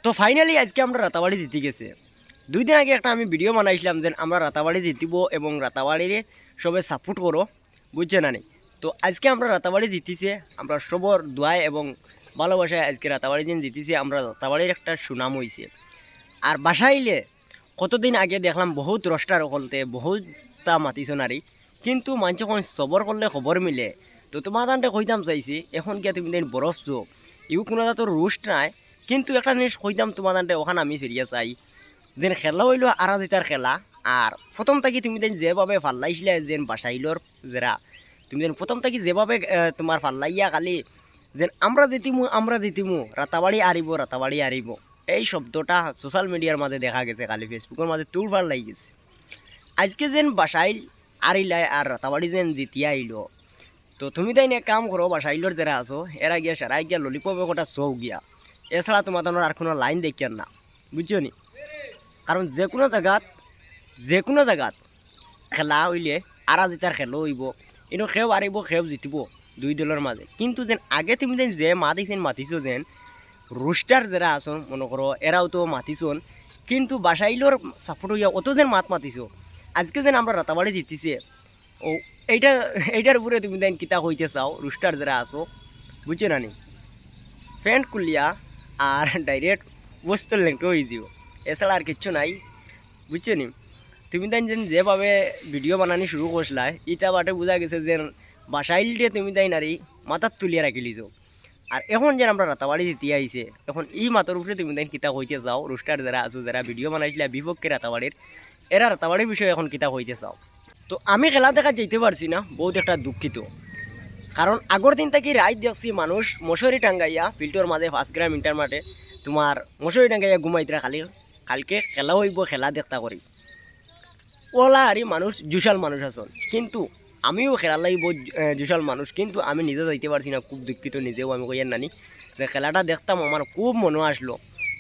তো ফাইনালি আজকে আমরা রাতাবাড়ি জিতে গেছে। 2 দিন আগে একটা আমি ভিডিও বানাইছিলাম যে আমরা রাতাবাড়ি জিতিব এবং রাতাবাড়ির সবাই সাপোর্ট করো, বুঝছে না নি। তো আজকে আমরা রাতাবাড়ি জিতিছে, আমরা সবর দোয়ায় এবং ভালোবাসায় আজকে রাতাবাড়ি দিন জিতিছে। আমরা রাতাবাড়ির একটা সুনাম হয়েছে। আর বাসাইলে কতদিন আগে দেখলাম বহুত রস্টার করতে বহুতটা মাতিছ নারী, কিন্তু মানুষ যখন সবর করলে খবর মিলে। তো তোমার দানটা কইতাম চাইছি এখন কি তুমি দিন বরফ যো ইউ কোনো তোর রুস্ট নাই, কিন্তু একটা জিনিস কইতাম তোমার দানটা ওখানে আমি ফিরিয়া চাই যেন খেলা হইল আরাধিতার খেলা। আর প্রথম থাকি তুমি যেন যেভাবে ফাল্লাইছিলে যেন বাসাইলর যেরা তুমি যেন প্রথম থাকি যেভাবে তোমার ফাল্লাইয়া খালি যেন আমরা জিতিমু রাতাবাড়ি আরিব রাতাবাড়ি আরিব, এই শব্দটা সোশ্যাল মিডিয়ার মাঝে দেখা গেছে, খালি ফেসবুকের মাঝে তুলফার লাগি গেছে। আজকে যেন বাসাইল আরিলাই আর রাতাবাড়ি যেন জিতিয়া আইল। তো তুমি তাই এক কাম করো, বাসাইলর যারা আছো এরা গিয়া সারাই গিয়া ললিপপ একটা চৌ গিয়া, এছাড়া তোমার আর কোনো লাইন দেখিয়ার না, বুঝছো নি। কারণ যে কোনো জায়গাত খেলা হইলে আরা জিতার খেলো হইব, কিন্তু সেও আরিব সেও জিতিব দুই দলের মাঝে। কিন্তু যেন আগে তুমি যেন যে মাতিছো যেন রুস্টার যারা আসন মনে করো এরাও তো মাতিছন, কিন্তু বাসাইলর সাপোর্ট হইয়া অত যেন মাতিছো। আজকে যেন আমরা রাতাবাড়ি জিতিছে, ও এইটার উপরে তুমি দেন কিতা হইতে চাও রুস্টার যারা আসো, বুঝছো না নি। ফ্যান্ট কুলিয়া আর ডাইরেক্ট বস্তুর লেংটো হয়ে যাও, এছাড়া আর কিচ্ছু নাই, বুঝছো নি। তুমি তাই যেভাবে ভিডিও বানানি শুরু করছিলা এটা বাটে বোঝা গেছে যে বাসাইল দিয়ে তুমি তাই নারী মাথার তুলিয়া রাখি লিছ। আর এখন যেন আমরা রাতাবাড়ি জিতিয়া আইছে, এখন এই মাথার উপরে তুমি তাই কিতা হইতে চাও রুস্টার যারা আছো যারা ভিডিও বানাইছিলা বিপক্ষে রাতাবাড়ির, এরা রাতাবাড়ির বিষয়ে এখন কিতা হইতে চাও। তো আমি খেলা দেখা যেতে পারছি না, বহুত একটা দুঃখিত। কারণ আগর দিন থেকে রাত দেখছি মানুষ মশারি টাঙ্গাইয়া ফিল্ডর মাঝে 1 গ্রাম ইন্টার মাঠে তোমার মশারি টাঙ্গাইয়া ঘুমাইতরা খালি কালকে খেলা হইব খেলা দেখতা করি ওলা আরে মানুষ জুশাল মানুষ আসন। কিন্তু আমিও খেলার লাগি বহুত জুশাল মানুষ, কিন্তু আমি নিজে যাইতে পারছি না, খুব দুঃখিত নিজেও। আমি কইয়ার নানি যে খেলাটা দেখতাম আমার খুব মনে আসলো,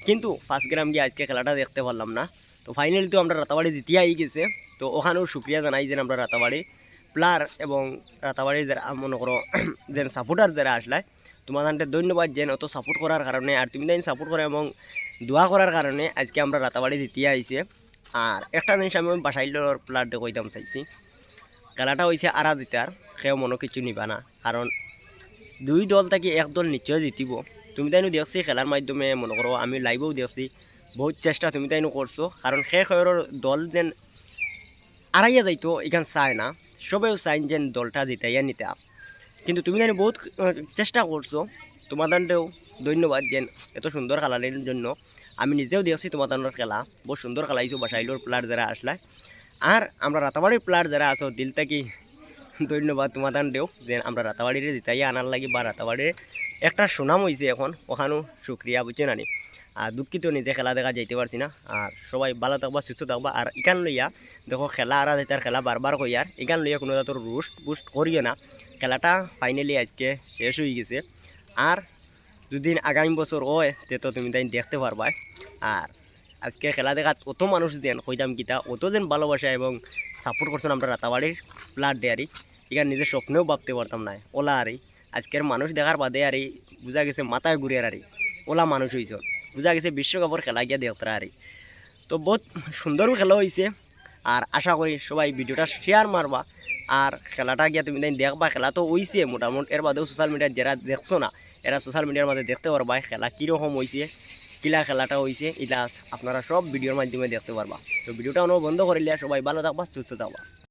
কিন্তু 1 গ্রাম গিয়ে আজকে খেলাটা দেখতে পারলাম না। তো ফাইনালি তো আমরা রাতাবাড়ি জিতিয়া আই গেছে। তো ওখানেও শুক্রিয়া জানাই যে আমরা রাতাবাড়ি প্লেয়ার এবং রাতাবাড়ির যারা মনে করো যে সাপোর্টার যারা আসলে তোমাদের ধন্যবাদ যেন অত সাপোর্ট করার কারণে। আর তুমি তাই সাপোর্ট করা এবং দোয়া করার কারণে আজকে আমরা রাতাবাড়ি জিতিয়া আইছে। আর একটা জিনিস আমি বাসাইলর প্লেয়ারটা কইতাম চাইছি, খেলাটা হয়েছে আরা জিতার, সেও মনে কিছু নিবা না। কারণ 2 দল থেকে 1 দল নিশ্চয় জিতিব। তুমি তাইনো দেখছি খেলার মাধ্যমে মনে করো আমি লাইভেও দেখছি বহুত চেষ্টা তুমি তাইনো করছো। কারণ খেয়ের দল যেন আড়াইয়া যাইতো এখান চায় না, সবেও চাইন যেন দলটা জিতাইয়া নিতে। কিন্তু তুমি জানি বহুত চেষ্টা করছো, তোমাদেরও ধন্যবাদ যেন এত সুন্দর খেলার জন্য। আমি নিজেও দেখছি তোমাদের খেলা বহুত সুন্দর খেলাইছো বাসাইলোর প্লেয়ার যারা আসলে। আর আমরা রাতাবাড়ির প্লেয়ার যারা আছো দিল থেকে ধন্যবাদ তোমাদেরও যে আমরা রাতাবাড়ির জিতাইয়া আনার লাগি বা রাতাবাড়ির একটা সুনাম হয়েছে এখন, ওখানেও শুক্রিয়া, বুঝছে নানি। আর দুঃখিত নিজে খেলা দেখা যাইতে পারছি না। আর সবাই ভালো থাকবা সুস্থ থাকবা। আর এখান লইয়া দেখো খেলা আর যেটার খেলা বারবার কইয়ার এখান লইয়া কোনো তোর বুস্ট করিও না। খেলাটা ফাইনালি আজকে শেষ হয়ে গেছে। আর দুদিন আগামী বছর হয় তো তুমি তাই দেখতে পারবা। আর আজকে খেলা দেখাত অত মানুষ যেন কইতাম কিতা অত যেন ভালোবাসা এবং সাপোর্ট করছেন আমরা রাতাবাড়ির প্লেয়ার ডেয়ারি, এখানে নিজের স্বপ্নেও ভাবতে পারতাম না। ওলা আরে আজকের মানুষ দেখার বাদে আরে বোঝা গেছে মাথায় ঘুরে আরে ওলা মানুষ হয়েছ, বোঝা গেছে বিশ্বকাপের খেলা গিয়া দেখতে আরে। তো বহুত সুন্দরও খেলা হয়েছে। আর আশা করি সবাই ভিডিওটা শেয়ার মারবা। আর খেলাটা গিয়া তুমি দেখবা, খেলা তো হয়েছে মোটামুটি, এর বাদেও সোশ্যাল মিডিয়ার যারা দেখছো না এরা সোশ্যাল মিডিয়ার মাঝে দেখতে পারবা খেলা কীরকম হয়েছে, কিলা খেলাটা হয়েছে, এটা আপনারা সব ভিডিওর মাধ্যমে দেখতে পারবা। তো ভিডিওটা বন্ধ করিলে সবাই ভালো থাকবা সুস্থ থাকবা।